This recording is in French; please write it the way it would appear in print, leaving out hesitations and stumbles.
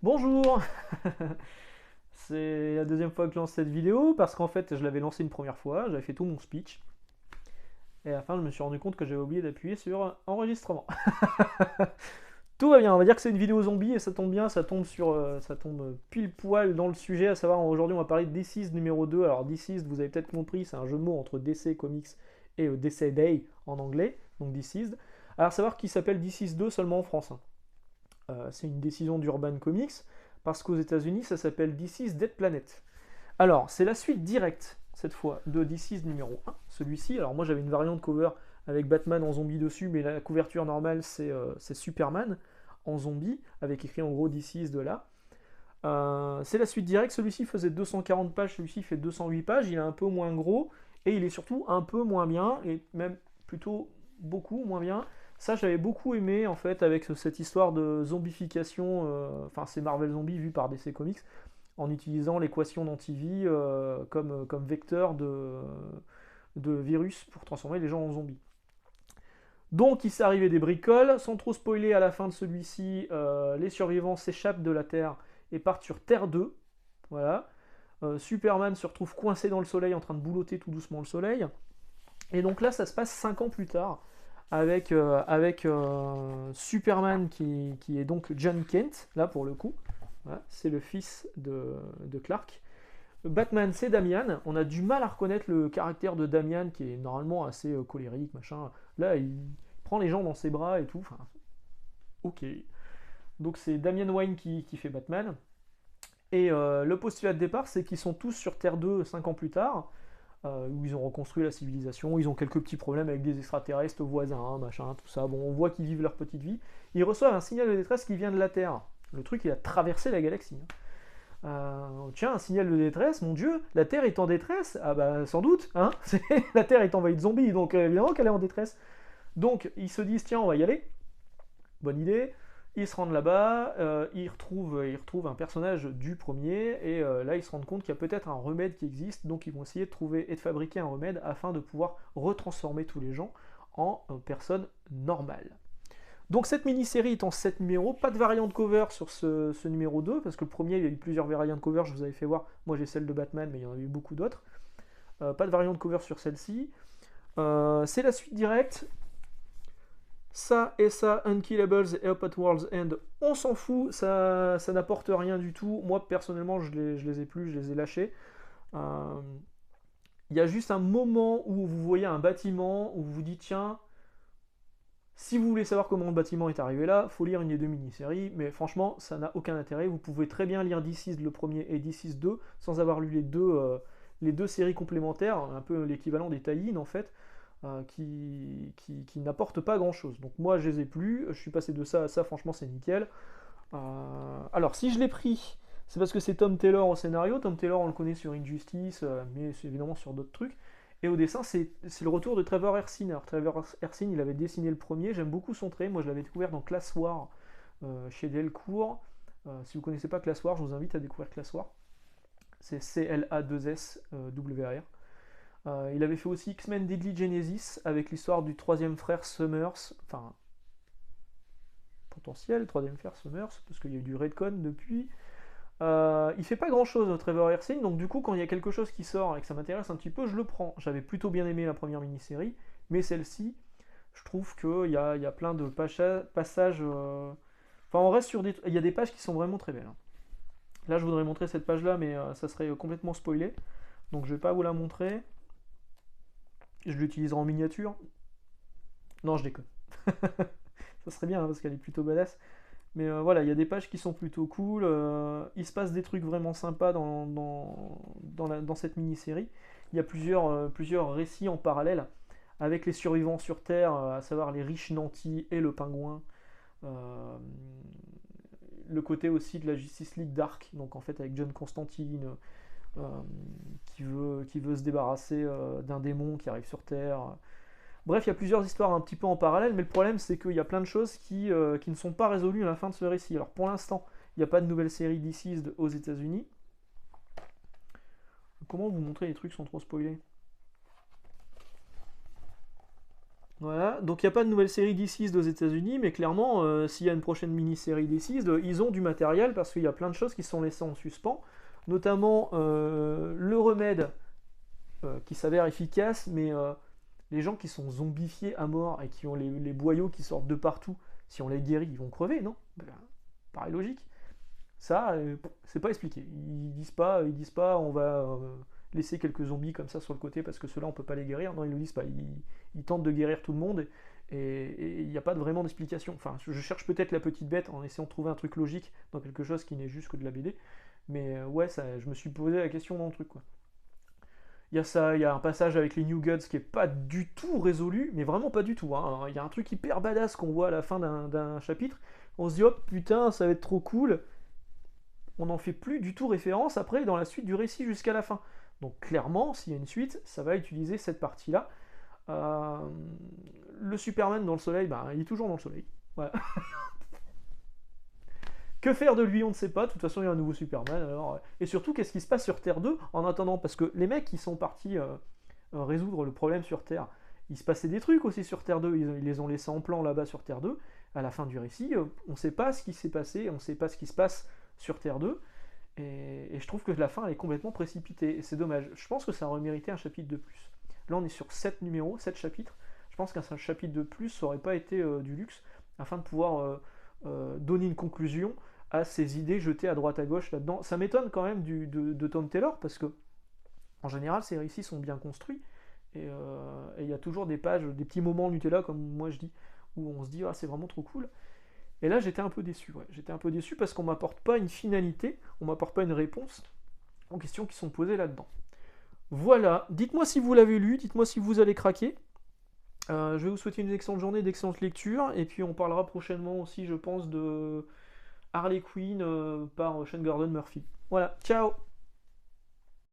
Bonjour. C'est la deuxième fois que je lance cette vidéo parce qu'en fait je l'avais lancée une première fois, j'avais fait tout mon speech et à la fin je me suis rendu compte que j'avais oublié d'appuyer sur enregistrement. Tout va bien, on va dire que c'est une vidéo zombie et ça tombe bien, ça tombe pile poil dans le sujet, à savoir aujourd'hui on va parler de DCeased numéro 2. Alors DCeased, vous avez peut-être compris, c'est un jeu de mots entre DC Comics et DC Day en anglais, donc DCeased. Alors savoir qu'il s'appelle DCeased 2 seulement en France, hein. C'est une décision d'Urban Comics, parce qu'aux États-Unis, ça s'appelle DC's Dead Planet. Alors, c'est la suite directe, cette fois, de DC's numéro 1, celui-ci. Alors, moi, j'avais une variante cover avec Batman en zombie dessus, mais la couverture normale, c'est Superman en zombie, avec écrit en gros DC's de là. C'est la suite directe, celui-ci faisait 240 pages, celui-ci fait 208 pages, il est un peu moins gros, et il est surtout un peu moins bien, et même plutôt beaucoup moins bien. Ça, j'avais beaucoup aimé, en fait, avec cette histoire de zombification, enfin, c'est Marvel Zombie vu par DC Comics, en utilisant l'équation d'antivie comme vecteur de virus pour transformer les gens en zombies. Donc, il s'est arrivé des bricoles. Sans trop spoiler, à la fin de celui-ci, les survivants s'échappent de la Terre et partent sur Terre 2. Voilà. Superman se retrouve coincé dans le soleil en train de boulotter tout doucement le soleil. Et donc là, ça se passe 5 ans plus tard avec Superman qui est donc John Kent, là pour le coup. Voilà, c'est le fils de Clark. Batman, c'est Damian. On a du mal à reconnaître le caractère de Damian qui est normalement assez colérique, machin. Là, il prend les gens dans ses bras et tout. Enfin, ok. Donc c'est Damian Wayne qui fait Batman. Et le postulat de départ, c'est qu'ils sont tous sur Terre 2 5 ans plus tard, où ils ont reconstruit la civilisation, ils ont quelques petits problèmes avec des extraterrestres voisins, machin, tout ça. Bon, on voit qu'ils vivent leur petite vie. Ils reçoivent un signal de détresse qui vient de la Terre. Le truc, il a traversé la galaxie, hein. Tiens, un signal de détresse, mon Dieu, la Terre est en détresse. Ah bah sans doute, hein. La Terre est envahie de zombies, donc évidemment qu'elle est en détresse. Donc ils se disent, tiens, on va y aller. Bonne idée. Ils se rendent là-bas, ils retrouvent un personnage du premier, et là ils se rendent compte qu'il y a peut-être un remède qui existe, donc ils vont essayer de trouver et de fabriquer un remède afin de pouvoir retransformer tous les gens en personnes normales. Donc cette mini-série est en 7 numéros, pas de variante cover sur ce numéro 2, parce que le premier il y a eu plusieurs variantes cover, je vous avais fait voir, moi j'ai celle de Batman, mais il y en a eu beaucoup d'autres. Pas de variante cover sur celle-ci. C'est la suite directe, ça et ça, Unkillables et Up at World's End, on s'en fout, ça n'apporte rien du tout. Moi personnellement, je les ai plus, je les ai lâchés. Euh, Il y a juste un moment où vous voyez un bâtiment, où vous vous dites, tiens, si vous voulez savoir comment le bâtiment est arrivé là, faut lire une des deux mini-séries, mais franchement, ça n'a aucun intérêt. Vous pouvez très bien lire DCeased le premier et DCeased 2 sans avoir lu les deux séries complémentaires, un peu l'équivalent des tie en fait, qui n'apportent pas grand-chose. Donc moi, je les ai plus, je suis passé de ça à ça, franchement, c'est nickel. Alors, si je l'ai pris, c'est parce que c'est Tom Taylor au scénario. Tom Taylor, on le connaît sur Injustice, mais c'est évidemment sur d'autres trucs. Et au dessin, c'est le retour de Trevor Hersin. Alors, Trevor Hersin, il avait dessiné le premier. J'aime beaucoup son trait. Moi, je l'avais découvert dans Class War chez Delcourt. Si vous ne connaissez pas Class War, je vous invite à découvrir Class War. C'est C-L-A-2-S-W-A-R. Il avait fait aussi X-Men Deadly Genesis avec l'histoire du troisième frère Summers. Enfin, potentiel, troisième frère Summers, parce qu'il y a eu du Redcon depuis. Il fait pas grand chose, Trevor Hersin, donc du coup, quand il y a quelque chose qui sort et que ça m'intéresse un petit peu, je le prends. J'avais plutôt bien aimé la première mini-série, mais celle-ci, je trouve qu'il y a plein de passages. Enfin, on reste sur des. Il y a des pages qui sont vraiment très belles, hein. Là, je voudrais montrer cette page-là, mais ça serait complètement spoilé, donc je vais pas vous la montrer. Je l'utiliserai en miniature. Non, je déconne. Ça serait bien, hein, parce qu'elle est plutôt badass. Mais voilà, il y a des pages qui sont plutôt cool. Il se passe des trucs vraiment sympas dans cette mini-série. Il y a plusieurs récits en parallèle avec les survivants sur Terre, à savoir les riches nantis et le pingouin. Euh, le côté aussi de la Justice League Dark, donc en fait avec John Constantine, euh, qui veut se débarrasser d'un démon qui arrive sur Terre. Bref, il y a plusieurs histoires un petit peu en parallèle, mais le problème c'est qu'il y a plein de choses qui ne sont pas résolues à la fin de ce récit. Alors pour l'instant, il n'y a pas de nouvelle série DCeased aux États-Unis. Comment vous montrer les trucs sans trop spoiler? Voilà, donc il n'y a pas de nouvelle série Deceased aux États-Unis, mais clairement, s'il y a une prochaine mini-série Deceased, ils ont du matériel parce qu'il y a plein de choses qui sont laissées en suspens, notamment le remède qui s'avère efficace, mais les gens qui sont zombifiés à mort et qui ont les boyaux qui sortent de partout, si on les guérit, ils vont crever, non? Ben, paraît logique. Ça, c'est pas expliqué. Ils disent pas, on va laisser quelques zombies comme ça sur le côté parce que ceux-là on peut pas les guérir. Non, ils le disent pas. Ils tentent de guérir tout le monde et il n'y a pas vraiment d'explication. Enfin, je cherche peut-être la petite bête en essayant de trouver un truc logique dans quelque chose qui n'est juste que de la BD. Mais ouais, ça, je me suis posé la question dans le truc, quoi. Il y a ça, il y a un passage avec les New Gods qui est pas du tout résolu, mais vraiment pas du tout, hein. Il y a un truc hyper badass qu'on voit à la fin d'un chapitre. On se dit, hop, putain, ça va être trop cool. On n'en fait plus du tout référence après dans la suite du récit jusqu'à la fin. Donc clairement, s'il y a une suite, ça va utiliser cette partie-là. Euh, le Superman dans le soleil, bah, il est toujours dans le soleil. Voilà. Que faire de lui, on ne sait pas. De toute façon, il y a un nouveau Superman. Alors, et surtout, qu'est-ce qui se passe sur Terre 2 en attendant? Parce que les mecs qui sont partis résoudre le problème sur Terre, il se passait des trucs aussi sur Terre 2. Ils les ont laissés en plan là-bas sur Terre 2. À la fin du récit, on ne sait pas ce qui s'est passé, on ne sait pas ce qui se passe sur Terre 2. Et je trouve que la fin elle est complètement précipitée. Et c'est dommage. Je pense que ça aurait mérité un chapitre de plus. Là, on est sur 7 numéros, 7 chapitres. Je pense qu'un chapitre de plus, ça aurait pas été du luxe, afin de pouvoir donner une conclusion à ces idées jetées à droite à gauche là-dedans. Ça m'étonne quand même de Tom Taylor, parce que en général, ces récits sont bien construits. Et il y a toujours des pages, des petits moments Nutella, comme moi je dis, où on se dit, ah, c'est vraiment trop cool. Et là, j'étais un peu déçu. Ouais. J'étais un peu déçu parce qu'on m'apporte pas une finalité, on m'apporte pas une réponse aux questions qui sont posées là-dedans. Voilà. Dites-moi si vous l'avez lu, dites-moi si vous allez craquer. Je vais vous souhaiter une excellente journée, d'excellente lecture, et puis on parlera prochainement aussi, je pense, de Harley Quinn par Sean Gordon Murphy. Voilà. Ciao.